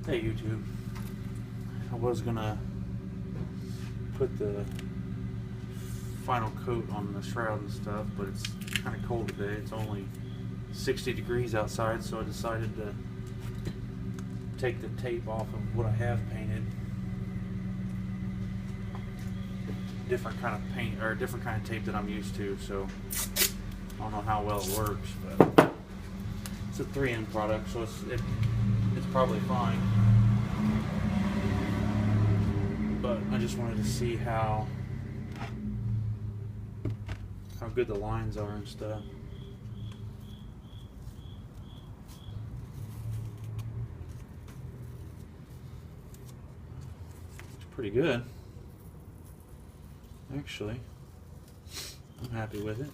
Hey YouTube, I was gonna put the final coat on the shroud and stuff, but it's kind of cold today. It's only 60 degrees outside, so I decided to take the tape off of what I have painted. Different kind of paint, or different kind of tape that I'm used to, so I don't know how well it works, but it's a 3M product, so it's probably fine. But I just wanted to see how good the lines are and stuff. It's pretty good, actually. I'm happy with it.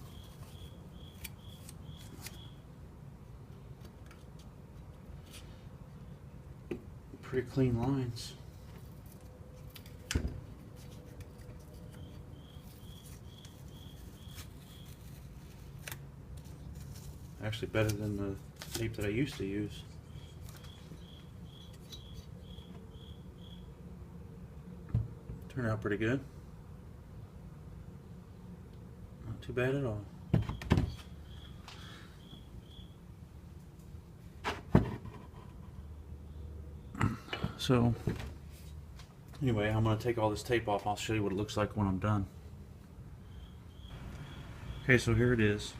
Pretty clean lines. Actually better than the tape that I used to use. Turned out pretty good. Not too bad at all. So anyway, I'm going to take all this tape off. I'll show you what it looks like when I'm done. Okay, so here it is.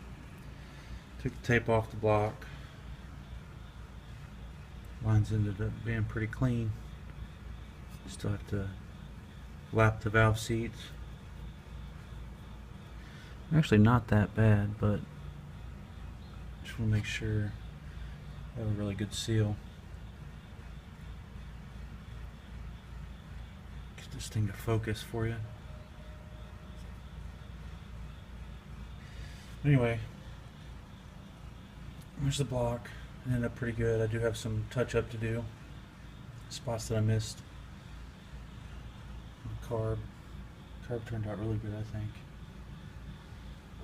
Took the tape off the block. Lines ended up being pretty clean. Still have to lap the valve seats. Actually not that bad, but just want to make sure I have a really good seal. Get this thing to focus for you. Anyway, there's the block. It ended up pretty good. I do have some touch up to do. Spots that I missed. Carb turned out really good, I think.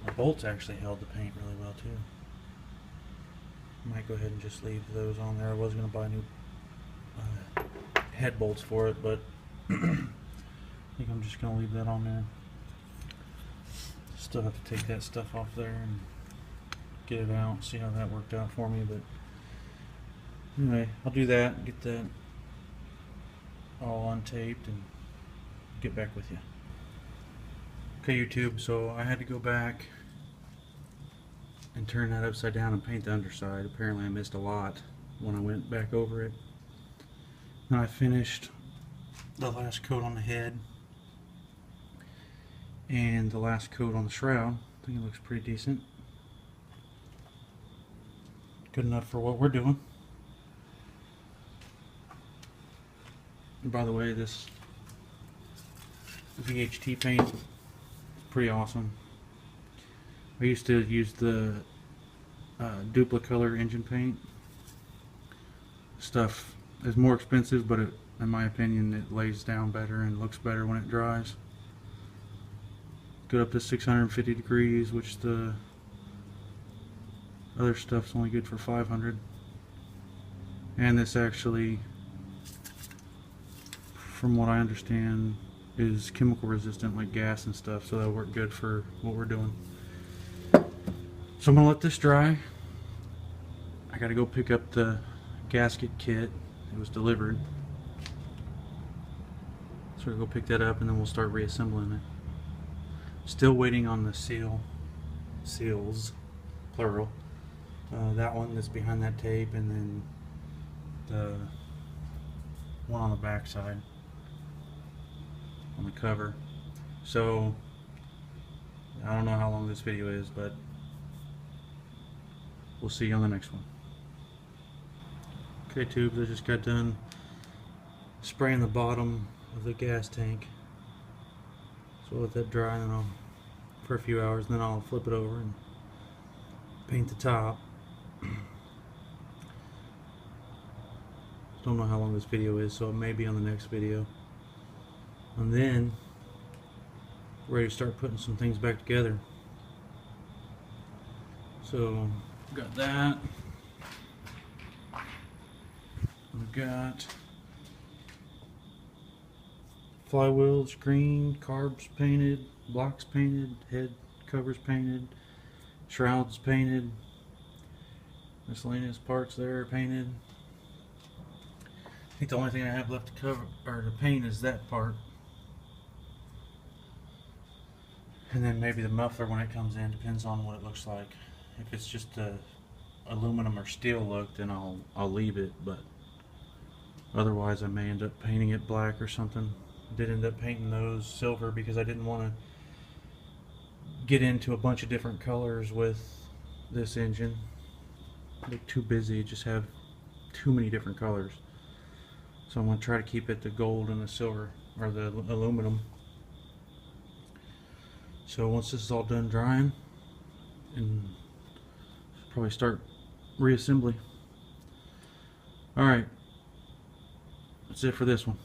The bolts actually held the paint really well too. Might go ahead and just leave those on there. I was going to buy new head bolts for it, but I think I'm just going to leave that on there. Still have to take that stuff off there and get it out, see how that worked out for me. But anyway, I'll do that, get that all untaped and get back with you. Okay YouTube, so I had to go back and turn that upside down and paint the underside. Apparently I missed a lot when I went back over it. Then I finished the last coat on the head and the last coat on the shroud. I think it looks pretty decent. Good enough for what we're doing. And by the way, this VHT paint is pretty awesome. I used to use the Duplicolor engine paint. Stuff is more expensive, but in my opinion it lays down better and looks better when it dries. Good up to 650 degrees, which the other stuff's only good for 500. And this actually, from what I understand, is chemical resistant like gas and stuff, so that'll work good for what we're doing. So I'm gonna let this dry. I gotta go pick up the gasket kit. It was delivered, so we'll go pick that up and then we'll start reassembling it. Still waiting on the seals, plural. That one that's behind that tape, and then the one on the back side on the cover. So I don't know how long this video is, but we'll see you on the next one. Okay tubes, I just got done spraying the bottom of the gas tank, so I'll let that dry and then for a few hours, and then I'll flip it over and paint the top. Don't know how long this video is, so it may be on the next video. And then ready to start putting some things back together. So got that. We've got flywheels green, carbs painted, blocks painted, head covers painted, shrouds painted, miscellaneous parts there are painted. I think the only thing I have left to cover or to paint is that part. And then maybe the muffler when it comes in, depends on what it looks like. If it's just a aluminum or steel look, then I'll leave it, but otherwise I may end up painting it black or something. I did end up painting those silver because I didn't want to get into a bunch of different colors with this engine. Get too busy, just have too many different colors. So I'm going to try to keep it the gold and the silver, or the aluminum. So once this is all done drying, and probably start reassembly. Alright, that's it for this one.